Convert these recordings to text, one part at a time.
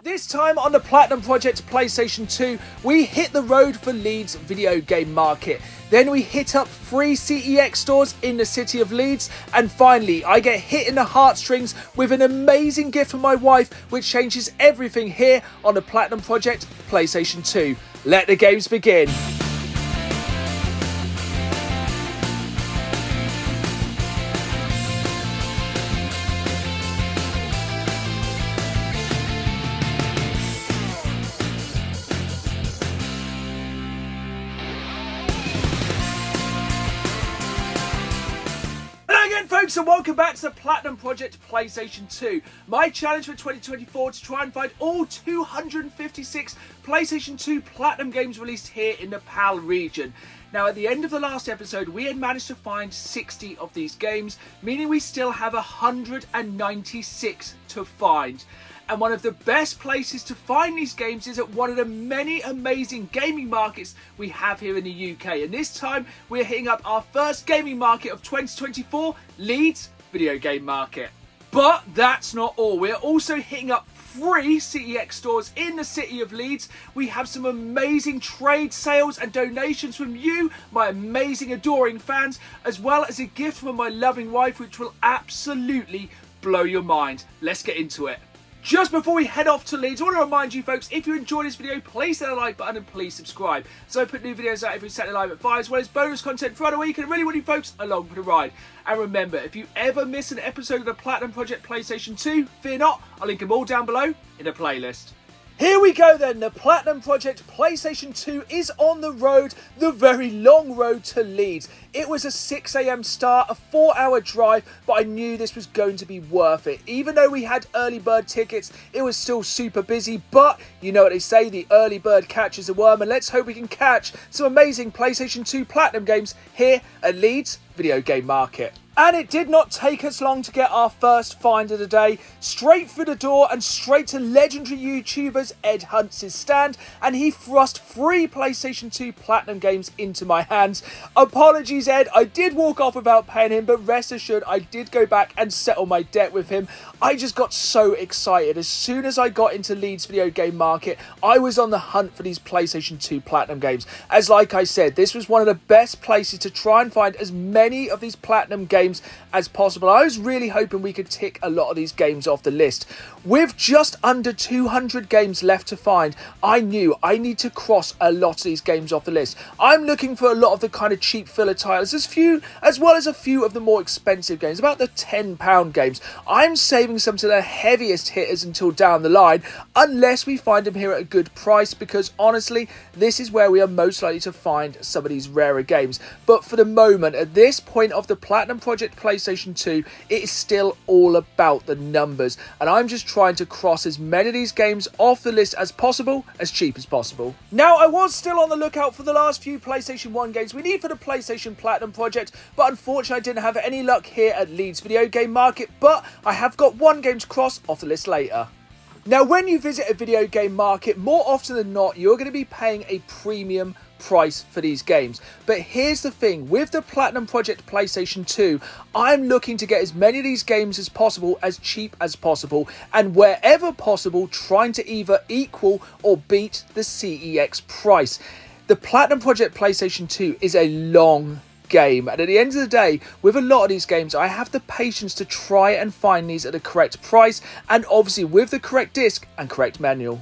This time on the Platinum Project PlayStation 2, we hit the road for Leeds video game market. Then we hit up 3 CEX stores in the city of Leeds. And finally, I get hit in the heartstrings with an amazing gift from my wife, which changes everything here on the Platinum Project PlayStation 2. Let the games begin. Folks, and welcome back to the Platinum Project PlayStation 2. My challenge for 2024 to try and find all 256 PlayStation 2 Platinum games released here in the PAL region. Now, at the end of the last episode, we had managed to find 60 of these games, meaning we still have 196 to find. And one of the best places to find these games is at one of the many amazing gaming markets we have here in the UK. And this time, we're hitting up our first gaming market of 2024, Leeds video game market. But that's not all. We're also hitting up 3 CEX stores in the city of Leeds. We have some amazing trade sales and donations from you, my amazing adoring fans, as well as a gift from my loving wife, which will absolutely blow your mind. Let's get into it. Just before we head off to Leeds, I want to remind you folks, if you enjoyed this video, please hit the like button and please subscribe. So I put new videos out every Saturday night at 5, as well as bonus content throughout the week, and I really want you folks along for the ride. And remember, if you ever miss an episode of the Platinum Project PlayStation 2, fear not, I'll link them all down below in a playlist. Here we go then, the Platinum Project PlayStation 2 is on the road, the very long road to Leeds. It was a 6 AM start, a 4-hour drive, but I knew this was going to be worth it. Even though we had early bird tickets, it was still super busy, but you know what they say, the early bird catches a worm, and let's hope we can catch some amazing PlayStation 2 Platinum games here at Leeds video game market. And it did not take us long to get our first find of the day. Straight through the door and straight to legendary YouTubers Ed Hunts' stand, and he thrust 3 PlayStation 2 Platinum games into my hands. Apologies, Ed, I did walk off without paying him, but rest assured I did go back and settle my debt with him. I just got so excited. As soon as I got into Leeds video game market, I was on the hunt for these PlayStation 2 Platinum games. As like I said, this was one of the best places to try and find as many of these Platinum games as possible. I was really hoping we could tick a lot of these games off the list. With just under 200 games left to find, I knew I need to cross a lot of these games off the list. I'm looking for a lot of the kind of cheap filler titles, as well as a few of the more expensive games, about the £10 games. I'm saving some to the heaviest hitters until down the line, unless we find them here at a good price, because honestly, this is where we are most likely to find some of these rarer games. But for the moment, at this point of the Platinum Project PlayStation 2, it is still all about the numbers, and I'm just trying to cross as many of these games off the list as possible, as cheap as possible. Now, I was still on the lookout for the last few PlayStation 1 games we need for the PlayStation Platinum Project, but unfortunately I didn't have any luck here at Leeds video game market, but I have got 1 game to cross off the list later. Now, when you visit a video game market, more often than not, you're going to be paying a premium price for these games. But here's the thing, with the Platinum Project PlayStation 2, I'm looking to get as many of these games as possible, as cheap as possible, and wherever possible, trying to either equal or beat the CEX price. The Platinum Project PlayStation 2 is a long game, and at the end of the day, with a lot of these games, I have the patience to try and find these at the correct price, and obviously with the correct disc and correct manual.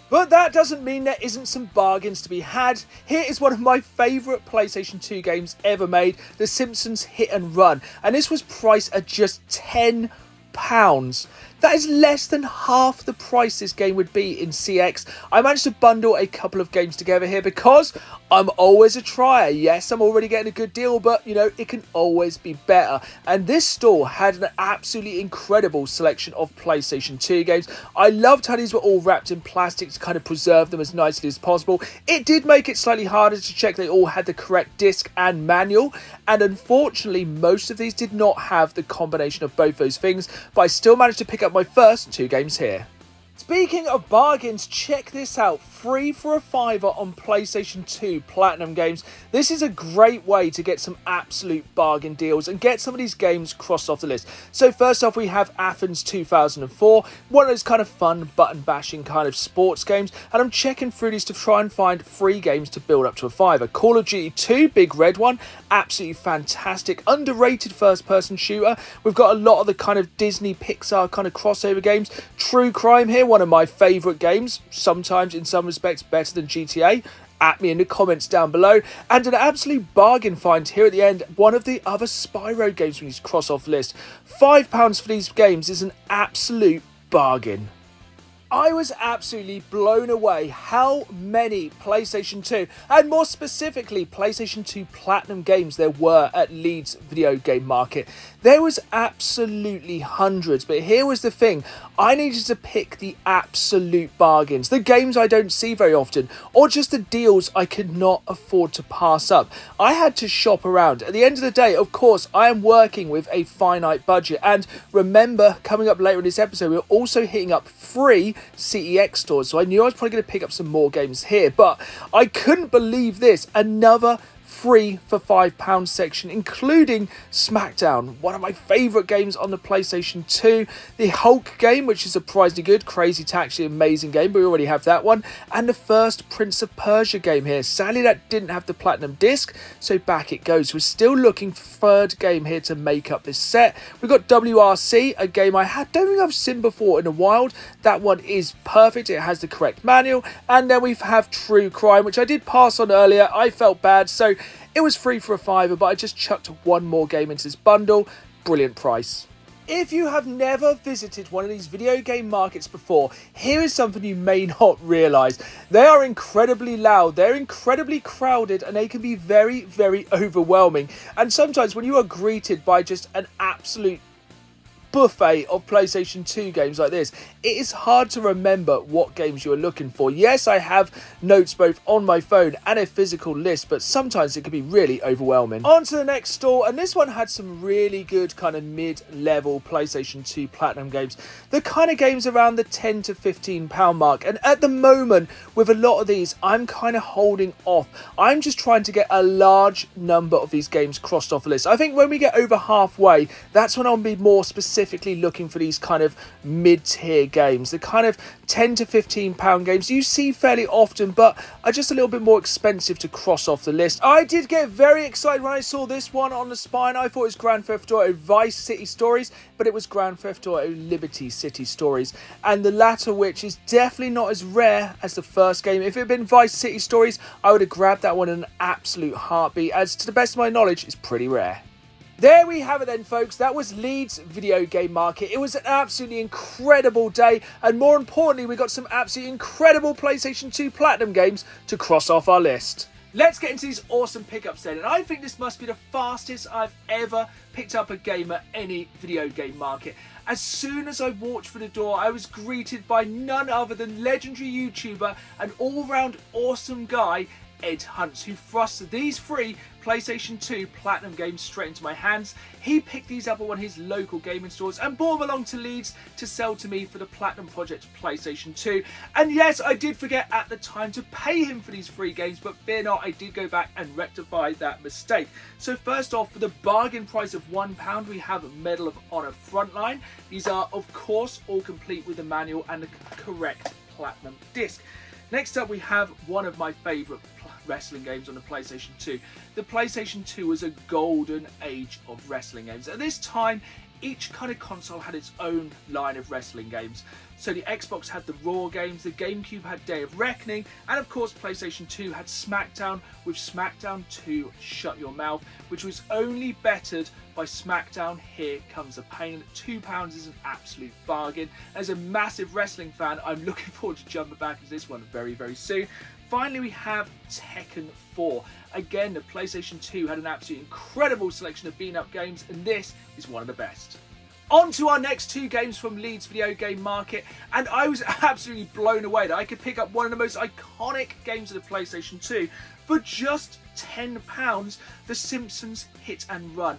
But that doesn't mean there isn't some bargains to be had. Here is one of my favourite PlayStation 2 games ever made, The Simpsons Hit and Run, and this was priced at just £10. That is less than half the price this game would be in CX. I managed to bundle a couple of games together here because I'm always a trier. Yes, I'm already getting a good deal, but you know, it can always be better. And this store had an absolutely incredible selection of PlayStation 2 games. I loved how these were all wrapped in plastic to kind of preserve them as nicely as possible. It did make it slightly harder to check they all had the correct disc and manual, and unfortunately most of these did not have the combination of both those things, but I still managed to pick up my first 2 games here. Speaking of bargains, check this out. Free for a fiver on PlayStation 2 Platinum games. This is a great way to get some absolute bargain deals and get some of these games crossed off the list. So first off, we have Athens 2004, one of those kind of fun button bashing kind of sports games. And I'm checking through these to try and find free games to build up to a fiver. Call of Duty 2, big red one, absolutely fantastic, underrated first person shooter. We've got a lot of the kind of Disney Pixar kind of crossover games. True Crime here, one of my favourite games, sometimes in some respects better than GTA. At me in the comments down below. And an absolute bargain find here at the end, one of the other Spyro games we need to cross off the list. £5 for these games is an absolute bargain. I was absolutely blown away how many PlayStation 2, and more specifically PlayStation 2 Platinum games there were at Leeds video game market. There was absolutely hundreds, but here was the thing. I needed to pick the absolute bargains, the games I don't see very often, or just the deals I could not afford to pass up. I had to shop around. At the end of the day, of course, I am working with a finite budget, and remember, coming up later in this episode, we're also hitting up free CEX stores, so I knew I was probably going to pick up some more games here, but I couldn't believe this. Another free for £5 section, including SmackDown, one of my favourite games on the PlayStation 2. The Hulk game, which is surprisingly good. Crazy Taxi, amazing game, but we already have that one. And the first Prince of Persia game here. Sadly, that didn't have the Platinum disc, so back it goes. We're still looking for third game here to make up this set. We've got WRC, a game I don't think I've seen before in a while. That one is perfect. It has the correct manual. And then we have True Crime, which I did pass on earlier. I felt bad, so it was free for a fiver, but I just chucked one more game into this bundle. Brilliant price. If you have never visited one of these video game markets before, here is something you may not realise. They are incredibly loud, they're incredibly crowded, and they can be very, very overwhelming. And sometimes when you are greeted by just an absolute buffet of PlayStation 2 games like this, it is hard to remember what games you are looking for. Yes, I have notes both on my phone and a physical list, but sometimes it can be really overwhelming. On to the next store, and this one had some really good kind of mid-level PlayStation 2 Platinum games. The kind of games around the £10 to £15 mark, and at the moment, with a lot of these, I'm kind of holding off. I'm just trying to get a large number of these games crossed off the list. I think when we get over halfway, that's when I'll be more specifically looking for these kind of mid-tier games, the kind of £10 to £15 games you see fairly often, but are just a little bit more expensive to cross off the list. I did get very excited when I saw this one on the spine. I thought it was Grand Theft Auto Vice City Stories, but it was Grand Theft Auto Liberty City Stories, and the latter which is definitely not as rare as the first game. If it had been Vice City Stories, I would have grabbed that one in an absolute heartbeat, as to the best of my knowledge, it's pretty rare. There we have it then, folks. That was Leeds video game market. It was an absolutely incredible day, and more importantly, we got some absolutely incredible PlayStation 2 Platinum games to cross off our list. Let's get into these awesome pickups then, and I think this must be the fastest I've ever picked up a game at any video game market. As soon as I walked through the door, I was greeted by none other than legendary YouTuber and all-round awesome guy, Ed Hunts, who thrust these free PlayStation 2 Platinum games straight into my hands. He picked these up at one of his local gaming stores and brought them along to Leeds to sell to me for the Platinum Project PlayStation 2. And yes, I did forget at the time to pay him for these free games, but fear not, I did go back and rectify that mistake. So first off, for the bargain price of £1, we have a Medal of Honor Frontline. These are, of course, all complete with the manual and the correct Platinum disc. Next up, we have one of my favourite wrestling games on the PlayStation 2. The PlayStation 2 was a golden age of wrestling games. At this time, each kind of console had its own line of wrestling games. So the Xbox had the Raw games, the GameCube had Day of Reckoning, and of course PlayStation 2 had SmackDown with SmackDown 2 Shut Your Mouth, which was only bettered by SmackDown Here Comes the Pain. £2 is an absolute bargain. As a massive wrestling fan, I'm looking forward to jumping back into this one very, very soon. Finally, we have Tekken 4. Again, the PlayStation 2 had an absolutely incredible selection of beat-up games, and this is one of the best. On to our next two games from Leeds video game market, and I was absolutely blown away that I could pick up one of the most iconic games of the PlayStation 2 for just £10, The Simpsons Hit and Run.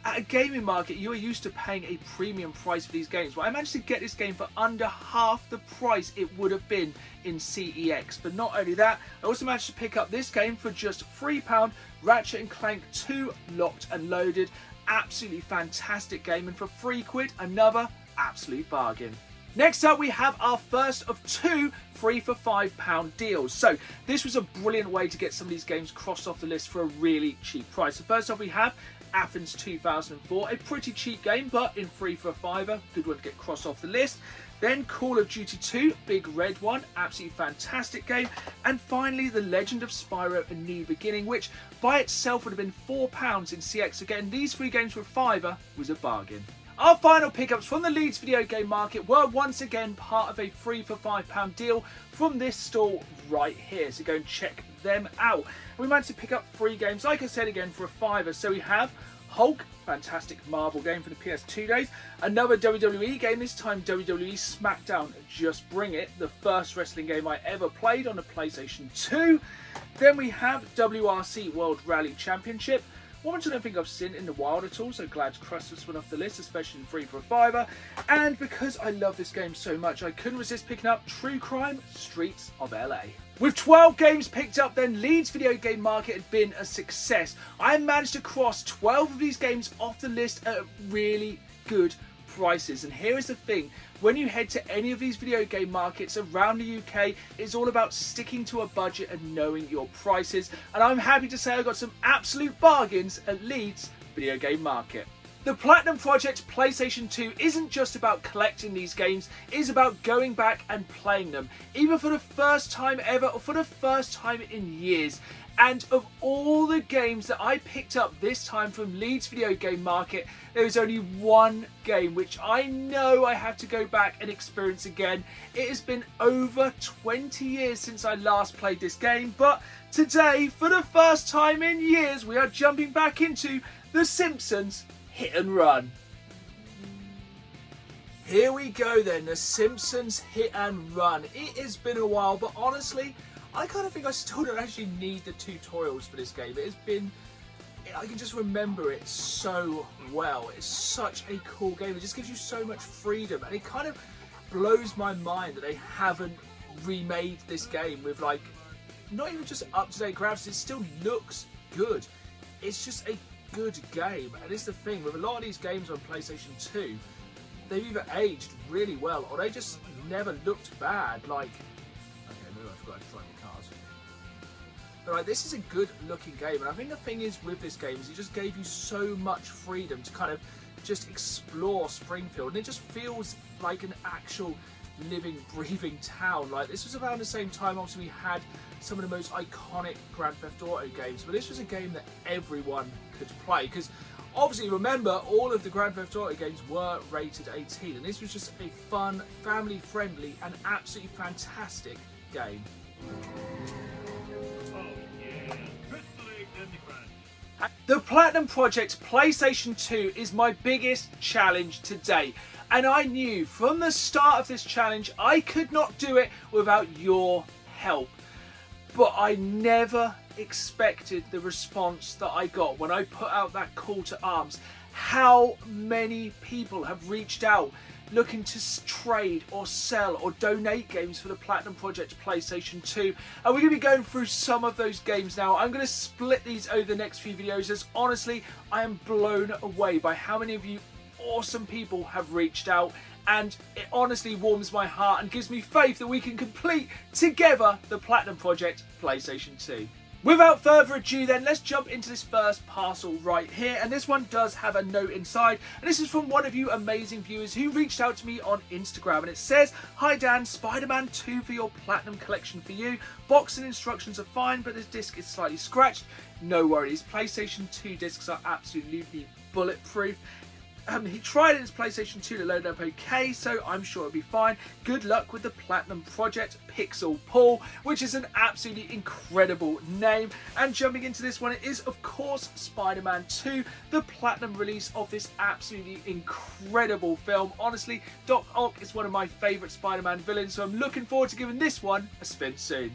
At a gaming market, you are used to paying a premium price for these games, but I managed to get this game for under half the price it would have been in CEX. But not only that, I also managed to pick up this game for just £3, Ratchet & Clank 2 Locked and Loaded. Absolutely fantastic game, and for £3, another absolute bargain. Next up, we have our first of two 3 for £5 deals. So this was a brilliant way to get some of these games crossed off the list for a really cheap price. So first off, we have Athens 2004, a pretty cheap game, but in 3 for £5, good one to get crossed off the list. Then Call of Duty 2, big red one, absolutely fantastic game. And finally, The Legend of Spyro: A New Beginning, which by itself would have been £4 in CX. Again, these three games for £5 was a bargain. Our final pickups from the Leeds video game market were once again part of a 3 for £5 deal from this stall right here. So go and check them out. We managed to pick up 3 games, like I said, again for £5. So we have Hulk, fantastic Marvel game for the PS2 days. Another WWE game, this time WWE SmackDown Just Bring It, the first wrestling game I ever played on the PlayStation 2. Then we have WRC World Rally Championship, one which I don't think I've seen in the wild at all, so glad to cross this one off the list, especially in 3 for £5. And because I love this game so much, I couldn't resist picking up True Crime Streets of LA. With 12 games picked up, then Leeds video game market had been a success. I managed to cross 12 of these games off the list at really good prices. And here is the thing, when you head to any of these video game markets around the UK, it's all about sticking to a budget and knowing your prices. And I'm happy to say I got some absolute bargains at Leeds video game market. The Platinum Project PlayStation 2 isn't just about collecting these games, it is about going back and playing them, either for the first time ever or for the first time in years. And of all the games that I picked up this time from Leeds video game market, there is only one game which I know I have to go back and experience again. It has been over 20 years since I last played this game, but today, for the first time in years, we are jumping back into The Simpsons Hit and Run. Here we go then, The Simpsons Hit and Run. It has been a while, but honestly, I kind of think I still don't actually need the tutorials for this game. It has been, I can just remember it so well. It's such a cool game. It just gives you so much freedom, and it kind of blows my mind that they haven't remade this game with, like, not even just up-to-date graphics. It still looks good. It's just a good game, and it's the thing with a lot of these games on PlayStation 2, they've either aged really well or they just never looked bad. Like, okay, maybe I forgot to try the cars. But like, this is a good looking game, and I think the thing is with this game is it just gave you so much freedom to kind of just explore Springfield, and it just feels like an actual living, breathing town. Like, this was around the same time obviously we had some of the most iconic Grand Theft Auto games, but this was a game that everyone could play, because obviously remember all of the Grand Theft Auto games were rated 18, and this was just a fun, family friendly and absolutely fantastic game. The Platinum Project PlayStation 2 is my biggest challenge to date, and I knew from the start of this challenge I could not do it without your help. But I never expected the response that I got when I put out that call to arms. How many people have reached out looking to trade or sell or donate games for the Platinum Project PlayStation 2, and we're going to be going through some of those games now. I'm going to split these over the next few videos, as honestly I am blown away by how many of you awesome people have reached out, and it honestly warms my heart and gives me faith that we can complete together the Platinum Project PlayStation 2. Without further ado then, let's jump into this first parcel right here, and this one does have a note inside, and this is from one of you amazing viewers who reached out to me on Instagram, and it says, "Hi Dan, Spider-Man 2 for your Platinum collection for you. Box and instructions are fine, but this disc is slightly scratched. No worries, PlayStation 2 discs are absolutely bulletproof. He tried his PlayStation 2 to load up okay, so I'm sure it'll be fine. Good luck with the Platinum Project, Pixel Paul," which is an absolutely incredible name. And jumping into this one, it is of course Spider-Man 2, the Platinum release of this absolutely incredible film. Honestly, Doc Ock is one of my favourite Spider-Man villains, so I'm looking forward to giving this one a spin soon.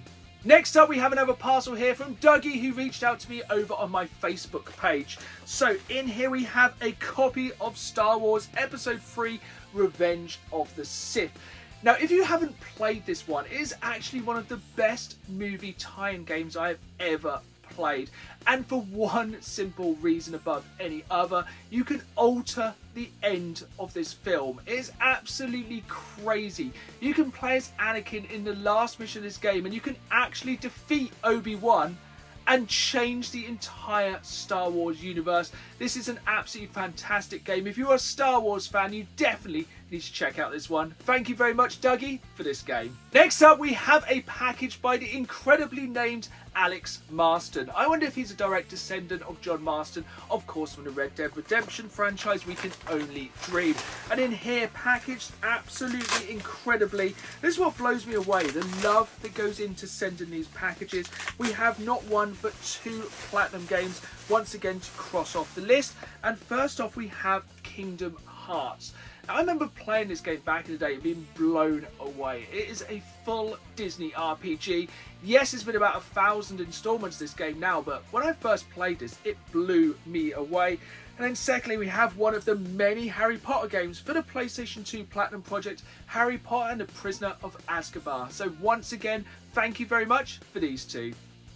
Next up, we have another parcel here from Dougie, who reached out to me over on my Facebook page. So in here we have a copy of Star Wars Episode 3 Revenge of the Sith. Now, if you haven't played this one, it is actually one of the best movie tie-in games I have ever played. And for one simple reason above any other, you can alter the end of this film. It is absolutely crazy. You can play as Anakin in the last mission of this game, and you can actually defeat Obi-Wan and change the entire Star Wars universe. This is an absolutely fantastic game. If you're a Star Wars fan, you definitely need to check out this one. Thank you very much, Dougie, for this game. Next up, we have a package by the incredibly named Alex Marston. I wonder if he's a direct descendant of John Marston, of course, from the Red Dead Redemption franchise. We can only dream. And in here, packaged absolutely incredibly, this is what blows me away, the love that goes into sending these packages. We have not one but 2 Platinum games once again to cross off the list. And first off, we have Kingdom Hearts. Now, I remember playing this game back in the day and being blown away. It is a full Disney RPG. Yes, it's been about 1,000 installments this game now, but when I first played this, it blew me away. And then secondly, we have one of the many Harry Potter games for the PlayStation 2 Platinum Project, Harry Potter and the Prisoner of Azkaban. So once again, thank you very much for these 2.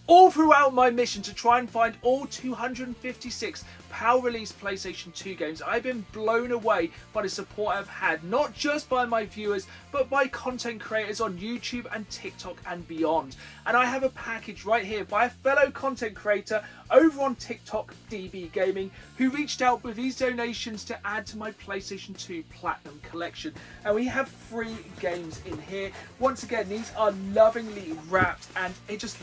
All throughout my mission to try and find all 256 PAL release PlayStation 2 games, I've been blown away by the support I've had, not just by my viewers, but by content creators on YouTube and TikTok and beyond. And I have a package right here by a fellow content creator over on TikTok, DB Gaming, who reached out with these donations to add to my PlayStation 2 Platinum collection. And we have 3 games in here. Once again, these are lovingly wrapped, and it just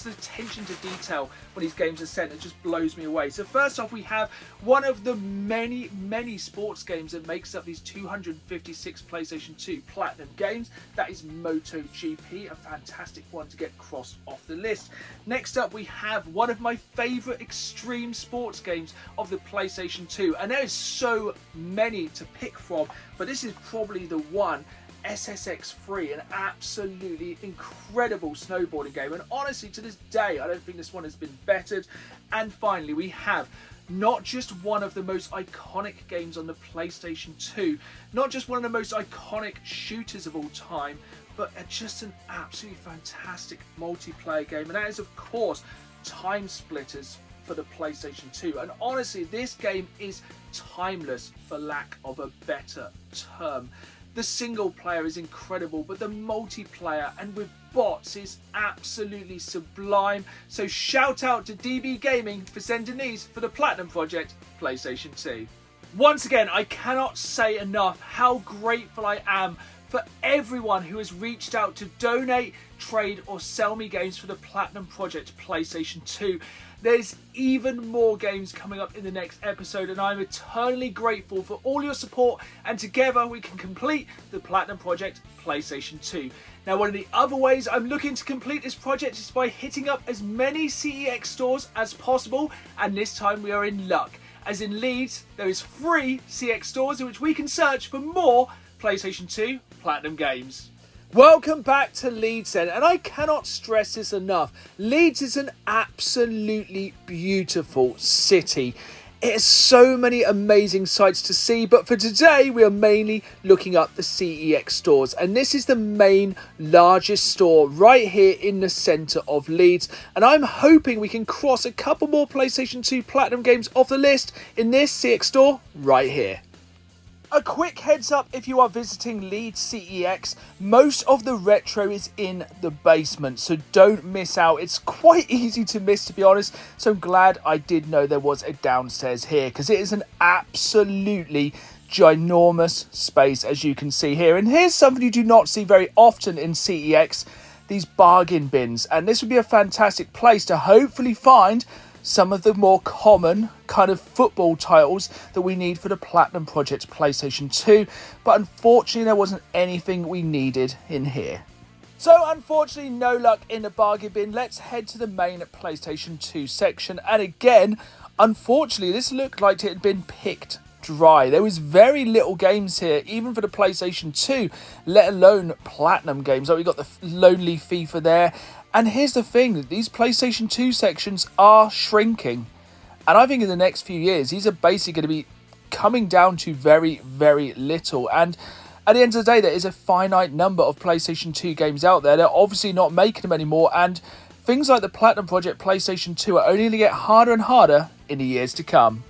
the attention to detail when these games are sent, it just blows me away. So first off, we have one of the many sports games that makes up these 256 PlayStation 2 Platinum games. That is MotoGP, a fantastic one to get crossed off the list. Next up, we have one of my favourite extreme sports games of the PlayStation 2, and there is so many to pick from, but this is probably the one. SSX3, an absolutely incredible snowboarding game, and honestly to this day I don't think this one has been bettered. And finally, we have not just one of the most iconic games on the PlayStation 2, not just one of the most iconic shooters of all time, but just an absolutely fantastic multiplayer game, and that is of course Time Splitters for the PlayStation 2. And honestly, this game is timeless, for lack of a better term. The single player is incredible, but the multiplayer and with bots is absolutely sublime. So shout out to DB Gaming for sending these for the Platinum Project PlayStation 2. Once again, I cannot say enough how grateful I am for everyone who has reached out to donate, trade or sell me games for the Platinum Project PlayStation 2. There's even more games coming up in the next episode, and I'm eternally grateful for all your support, and together we can complete the Platinum Project PlayStation 2. Now, one of the other ways I'm looking to complete this project is by hitting up as many CEX stores as possible, and this time we are in luck, as in Leeds there is 3 CX stores in which we can search for more PlayStation 2 Platinum games. Welcome back to Leeds then, and I cannot stress this enough. Leeds is an absolutely beautiful city. It has so many amazing sights to see, but for today we are mainly looking up the CEX stores, and this is the main largest store right here in the centre of Leeds, and I'm hoping we can cross a couple more PlayStation 2 Platinum games off the list in this CEX store right here. A quick heads up, if you are visiting Leeds CEX, most of the retro is in the basement, so don't miss out. It's quite easy to miss, to be honest, so I'm glad I did know there was a downstairs here, because it is an absolutely ginormous space, as you can see here. And here's something you do not see very often in CEX, these bargain bins, and this would be a fantastic place to hopefully find some of the more common kind of football titles that we need for the Platinum Project PlayStation 2, but unfortunately there wasn't anything we needed in here. So unfortunately no luck in the bargain bin. Let's head to the main PlayStation 2 section, and again, unfortunately this looked like it had been picked dry. There was very little games here, even for the PlayStation 2, let alone Platinum games. Like we got the Lonely FIFA there. And here's the thing, these PlayStation 2 sections are shrinking. And I think in the next few years, these are basically going to be coming down to very, very little. And at the end of the day, there is a finite number of PlayStation 2 games out there. They're obviously not making them anymore. And things like the Platinum Project PlayStation 2 are only going to get harder and harder in the years to come.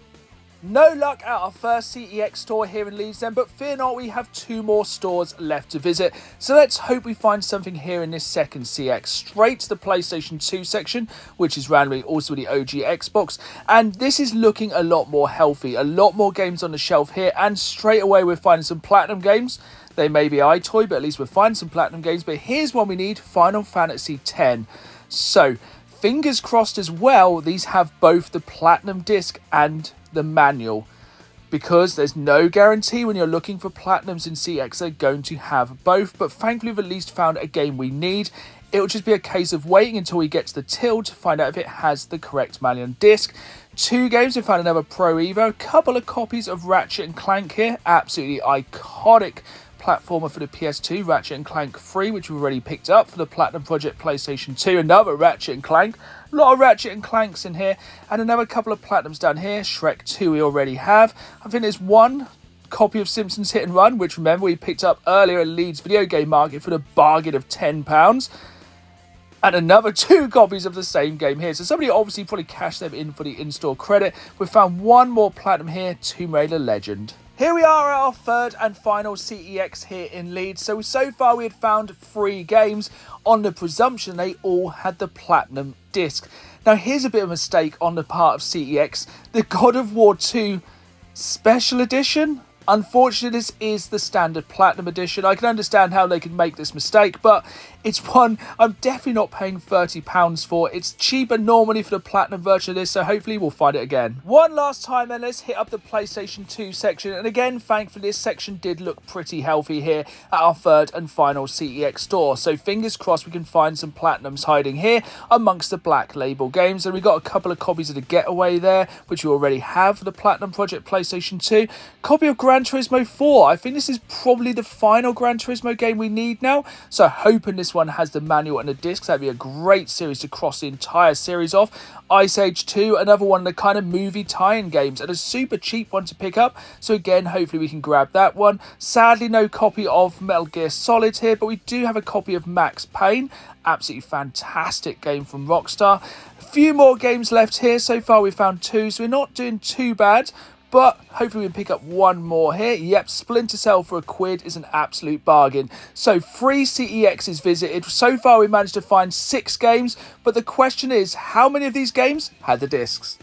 No luck at our first CEX store here in Leeds then, but fear not, we have 2 more stores left to visit. So let's hope we find something here in this second CX. Straight to the PlayStation 2 section, which is randomly also the OG Xbox. And this is looking a lot more healthy. A lot more games on the shelf here. And straight away we're finding some Platinum games. They may be iToy, but at least we're finding some Platinum games. But here's one we need, Final Fantasy X. So, fingers crossed as well, these have both the Platinum disc and the manual, because there's no guarantee when you're looking for Platinums in CX they're going to have both, but thankfully we've at least found a game we need. It'll just be a case of waiting until we get to the till to find out if it has the correct manual and disc. 2 games, we found another Pro Evo, a couple of copies of Ratchet and Clank here, absolutely iconic platformer for the PS2, Ratchet and Clank 3, which we've already picked up for the Platinum Project PlayStation 2, another Ratchet and Clank, a lot of Ratchet and Clanks in here, and another couple of Platinums down here. Shrek 2 we already have. I think there's 1 copy of Simpsons Hit and Run, which remember we picked up earlier at Leeds Video Game Market for the bargain of £10. And another 2 copies of the same game here. So somebody obviously probably cashed them in for the in-store credit. We've found 1 more Platinum here, Tomb Raider Legend. Here we are at our third and final CEX here in Leeds. So far we had found 3 games on the presumption they all had the Platinum disc. Now here's a bit of a mistake on the part of CEX. The God of War 2 Special Edition. Unfortunately, this is the standard Platinum Edition. I can understand how they can make this mistake, but it's one I'm definitely not paying £30 for. It's cheaper normally for the Platinum version of this, so hopefully we'll find it again. One last time then, let's hit up the PlayStation 2 section. And again, thankfully, this section did look pretty healthy here at our third and final CEX store. So fingers crossed we can find some Platinums hiding here amongst the Black Label games. And we got a couple of copies of the Getaway there, which we already have for the Platinum Project PlayStation 2. Copy of Gran Turismo 4. I think this is probably the final Gran Turismo game we need now. So hoping this one has the manual and the discs. That'd be a great series to cross the entire series off. Ice Age 2, another one of the kind of movie tie-in games, and a super cheap one to pick up. So again, hopefully we can grab that one. Sadly, no copy of Metal Gear Solid here, but we do have a copy of Max Payne. Absolutely fantastic game from Rockstar. A few more games left here. So far we've found 2, so we're not doing too bad. But hopefully we can pick up 1 more here. Yep, Splinter Cell for £1 is an absolute bargain. So 3 CEXs visited. So far we managed to find 6 games. But the question is, how many of these games had the discs?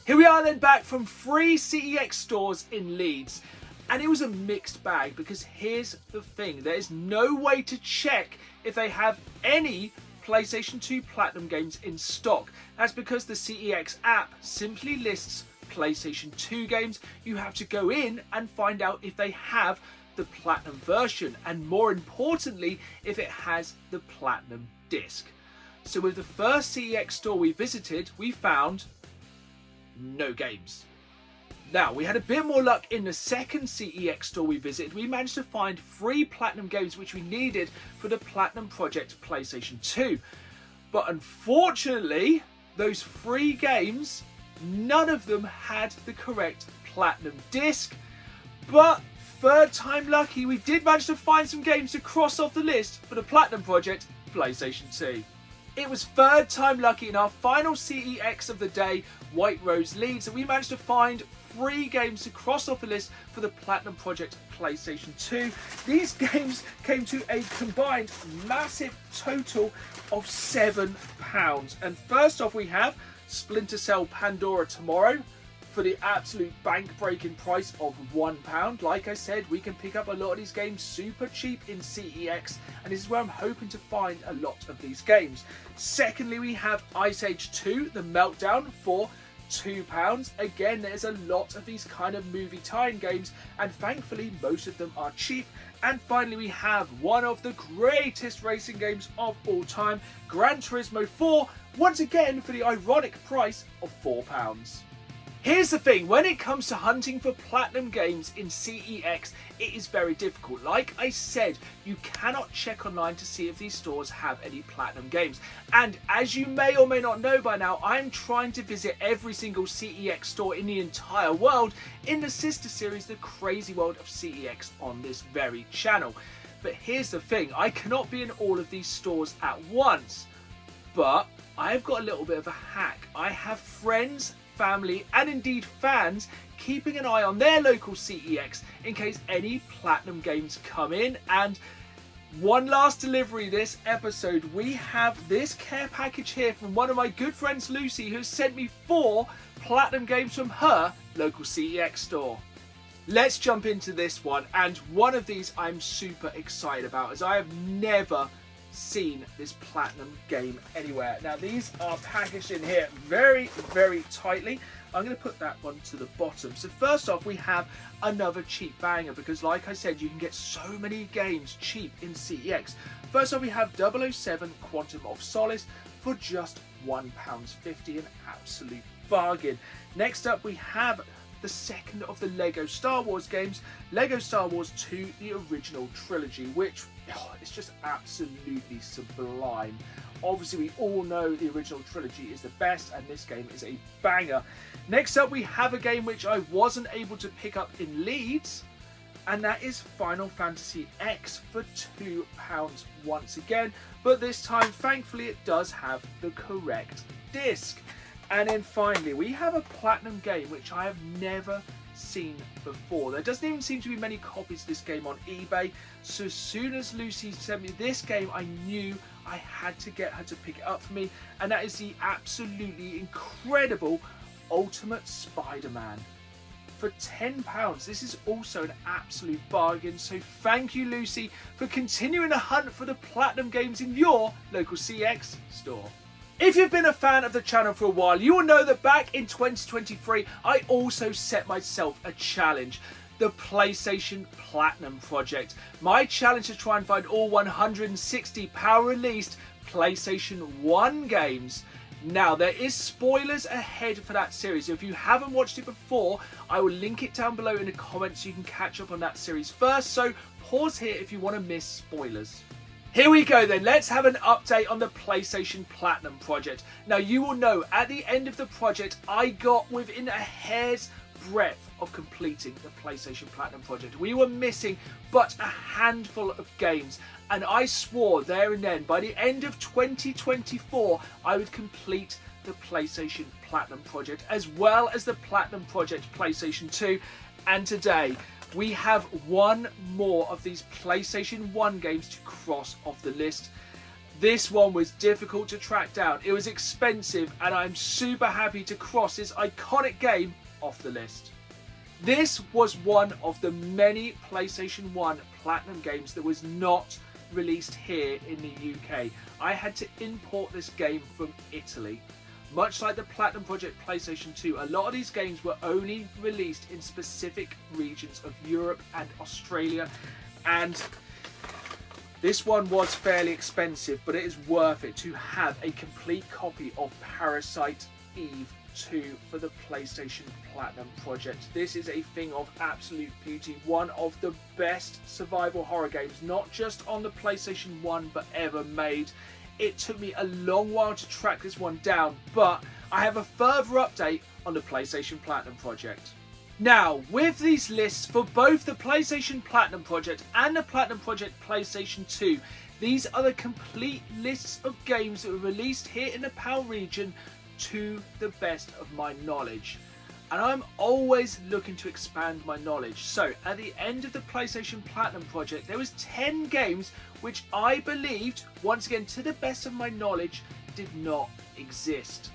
Here we are then back from 3 CEX stores in Leeds. And it was a mixed bag, because here's the thing. There is no way to check if they have any PlayStation 2 Platinum games in stock. That's because the CEX app simply lists PlayStation 2 games. You have to go in and find out if they have the Platinum version, and more importantly, if it has the Platinum disc. So with the first CEX store we visited, we found no games. Now, we had a bit more luck in the second CEX store we visited. We managed to find 3 Platinum games which we needed for the Platinum Project PlayStation 2. But unfortunately, those 3 games, none of them had the correct Platinum disc. But third time lucky, we did manage to find some games to cross off the list for the Platinum Project PlayStation 2. It was third time lucky in our final CEX of the day, White Rose Leeds, and we managed to find 3 games to cross off the list for the Platinum Project PlayStation 2. These games came to a combined massive total of £7. And first off we have Splinter Cell Pandora Tomorrow for the absolute bank-breaking price of £1. Like I said, we can pick up a lot of these games super cheap in CEX, and this is where I'm hoping to find a lot of these games. Secondly, we have Ice Age 2, The Meltdown, for £2. Again, there's a lot of these kind of movie tie-in games, and thankfully most of them are cheap. And finally, we have one of the greatest racing games of all time, Gran Turismo 4, once again for the ironic price of £4. Here's the thing, when it comes to hunting for platinum games in CEX, it is very difficult. Like I said, you cannot check online to see if these stores have any platinum games. And as you may or may not know by now, I'm trying to visit every single CEX store in the entire world in the sister series, The Crazy World of CEX, on this very channel. But here's the thing, I cannot be in all of these stores at once. But I've got a little bit of a hack. I have friends, family and indeed fans keeping an eye on their local CEX in case any platinum games come in. And one last delivery this episode, we have this care package here from one of my good friends Lucy, who sent me 4 platinum games from her local CEX store. Let's jump into this one, and one of these I'm super excited about as I have never seen this platinum game anywhere. Now these are packaged in here very, very tightly. I'm going to put that one to the bottom. So first off, we have another cheap banger, because like I said, you can get so many games cheap in CEX. First off, we have 007 Quantum of Solace for just £1.50, an absolute bargain. Next up, we have the second of the Lego Star Wars games, Lego Star Wars 2, the original trilogy, which is just absolutely sublime. Obviously, we all know the original trilogy is the best, and this game is a banger. Next up, we have a game which I wasn't able to pick up in Leeds, and that is Final Fantasy X for £2 once again, but this time, thankfully, it does have the correct disc. And then finally, we have a platinum game which I have never seen before. There doesn't even seem to be many copies of this game on eBay, so as soon as Lucy sent me this game, I knew I had to get her to pick it up for me, and that is the absolutely incredible Ultimate Spider-Man for £10. This is also an absolute bargain, so thank you, Lucy, for continuing the hunt for the platinum games in your local CX store. If you've been a fan of the channel for a while, you will know that back in 2023, I also set myself a challenge, the PlayStation Platinum Project. My challenge to try and find all 160 power-released PlayStation 1 games. Now, there is spoilers ahead for that series. If you haven't watched it before, I will link it down below in the comments so you can catch up on that series first. So pause here if you want to miss spoilers. Here we go then, let's have an update on the PlayStation Platinum Project. Now you will know at the end of the project I got within a hair's breadth of completing the PlayStation Platinum Project. We were missing but a handful of games, and I swore there and then by the end of 2024 I would complete the PlayStation Platinum Project as well as the Platinum Project PlayStation 2, and today we have one more of these PlayStation 1 games to cross off the list. This one was difficult to track down. It was expensive, and I'm super happy to cross this iconic game off the list. This was one of the many PlayStation 1 Platinum games that was not released here in the UK. I had to import this game from Italy. Much like the Platinum Project PlayStation 2, a lot of these games were only released in specific regions of Europe and Australia, and this one was fairly expensive, but it is worth it to have a complete copy of Parasite Eve 2 for the PlayStation Platinum Project. This is a thing of absolute beauty, one of the best survival horror games, not just on the PlayStation 1 but ever made. It took me a long while to track this one down, but I have a further update on the PlayStation Platinum Project. Now, with these lists for both the PlayStation Platinum Project and the Platinum Project PlayStation 2, these are the complete lists of games that were released here in the PAL region to the best of my knowledge. And I'm always looking to expand my knowledge. So at the end of the PlayStation Platinum Project, there was 10 games which I believed, once again to the best of my knowledge, did not exist.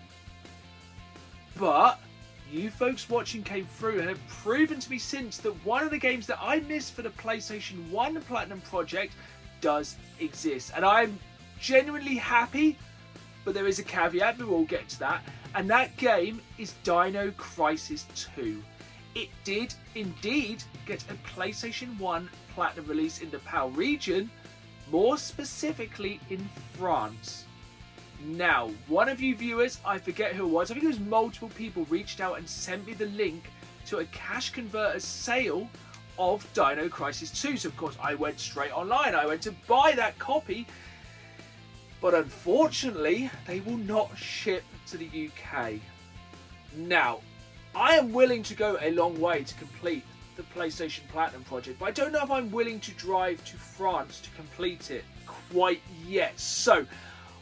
But you folks watching came through and have proven to me since that one of the games that I missed for the PlayStation 1 Platinum Project does exist. And I'm genuinely happy, but there is a caveat, but we'll get to that. And that game is Dino Crisis 2. It did indeed get a PlayStation 1 Platinum release in the PAL region, more specifically in France. Now, one of you viewers, I forget who it was, I think it was multiple people, reached out and sent me the link to a cash converter sale of Dino Crisis 2. So of course I went straight online. I went to buy that copy, but unfortunately they will not ship to the UK. Now, I am willing to go a long way to complete the PlayStation Platinum project, but I don't know if I'm willing to drive to France to complete it quite yet. So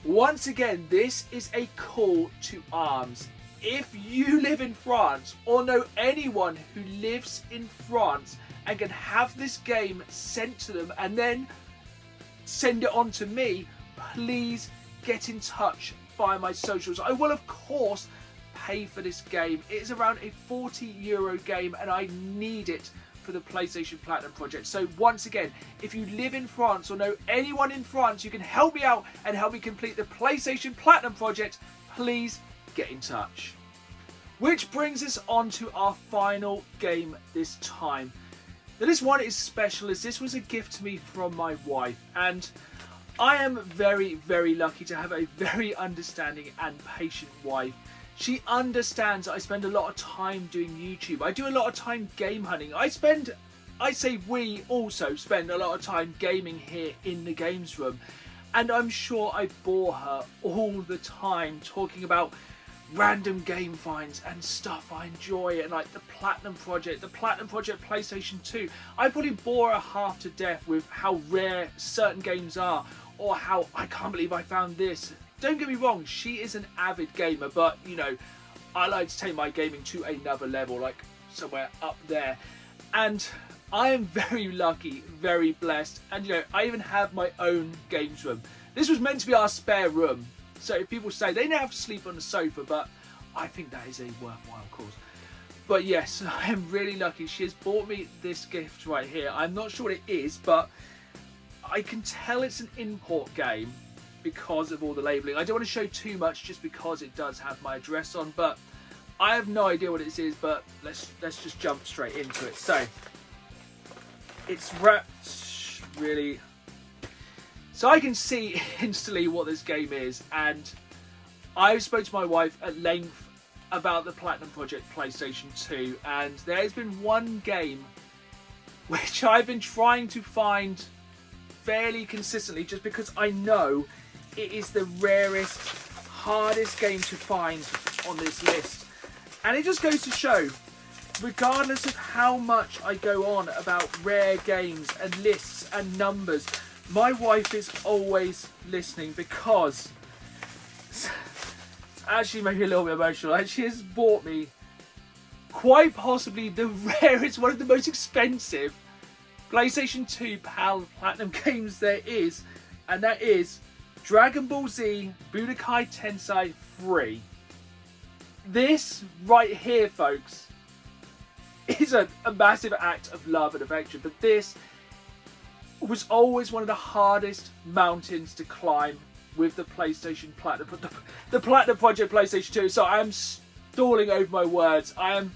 once again, this is a call to arms. If you live in France or know anyone who lives in France and can have this game sent to them and then send it on to me, please get in touch via my socials. I will, of course, pay for this game. It is around a €40 game and I need it for the PlayStation Platinum project. So once again, if you live in France or know anyone in France who can help me out and help me complete the PlayStation Platinum project, please get in touch. Which brings us on to our final game this time. Now, this one is special as this was a gift to me from my wife, and I am very, very lucky to have a very understanding and patient wife. She understands I spend a lot of time doing YouTube. I do a lot of time game hunting. We also spend a lot of time gaming here in the games room. And I'm sure I bore her all the time talking about random game finds and stuff I enjoy, and like the Platinum Project PlayStation 2. I probably bore her half to death with how rare certain games are, or how I can't believe I found this. Don't get me wrong, she is an avid gamer, but you know, I like to take my gaming to another level, like somewhere up there. And I am very lucky, very blessed, and you know, I even have my own games room. This was meant to be our spare room. So if people say they never have to sleep on the sofa, but I think that is a worthwhile cause. But yes, I am really lucky. She has bought me this gift right here. I'm not sure what it is, but I can tell it's an import game because of all the labelling. I don't want to show too much just because it does have my address on, but I have no idea what it is, but let's just jump straight into it. So it's wrapped really... So I can see instantly what this game is, and I've spoken to my wife at length about the Platinum Project PlayStation 2, and there's been one game which I've been trying to find fairly consistently just because I know it is the rarest, hardest game to find on this list. And it just goes to show, regardless of how much I go on about rare games and lists and numbers, my wife is always listening because it's actually made me a little bit emotional. And she has bought me quite possibly the rarest, one of the most expensive PlayStation 2 PAL Platinum games there is, and that is Dragon Ball Z Budokai Tensei 3. This right here, folks, is a massive act of love and affection, but this was always one of the hardest mountains to climb with the PlayStation Platinum, the Platinum Project PlayStation 2. So I am stalling over my words. I am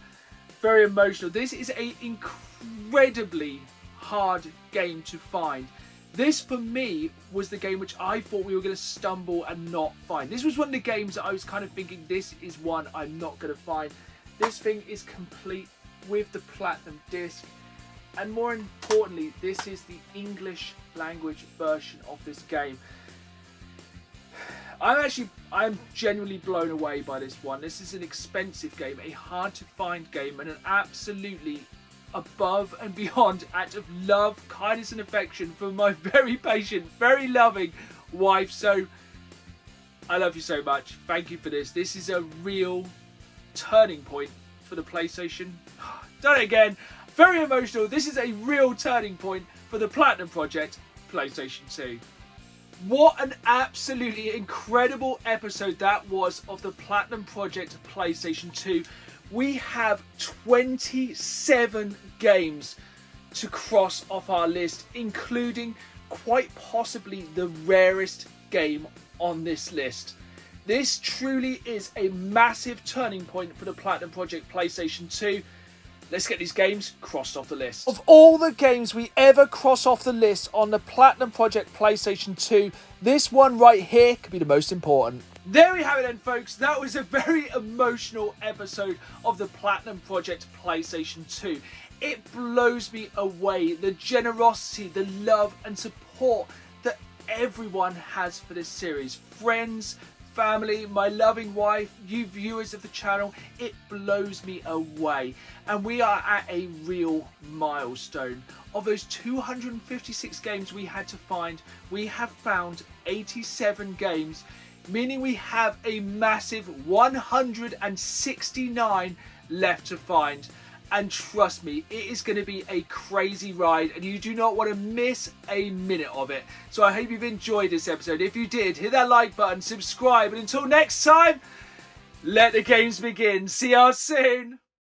very emotional. This is an incredibly hard game to find. This, for me, was the game which I thought we were going to stumble and not find. This was one of the games that I was kind of thinking, this is one I'm not going to find. This thing is complete with the Platinum disc. And more importantly, this is the English language version of this game. I'm genuinely blown away by this one. This is an expensive game, a hard to find game, and an absolutely above and beyond act of love, kindness and affection from my very patient, very loving wife. So I love you so much. Thank you for this. This is a real turning point for the PlayStation. Done it again. Very emotional. This is a real turning point for the Platinum Project PlayStation 2. What an absolutely incredible episode that was of the Platinum Project PlayStation 2. We have 27 games to cross off our list, including quite possibly the rarest game on this list. This truly is a massive turning point for the Platinum Project PlayStation 2. Let's get these games crossed off the list. Of all the games we ever cross off the list on the Platinum Project PlayStation 2, this one right here could be the most important. There we have it then, folks. That was a very emotional episode of the Platinum Project PlayStation 2. It blows me away, the generosity, the love and support that everyone has for this series. Friends, family, my loving wife, you viewers of the channel, it blows me away. And we are at a real milestone. Of those 256 games we had to find, we have found 87 games, meaning we have a massive 169 left to find. And trust me, it is going to be a crazy ride and you do not want to miss a minute of it. So I hope you've enjoyed this episode. If you did, hit that like button, subscribe, and until next time, let the games begin. See you soon.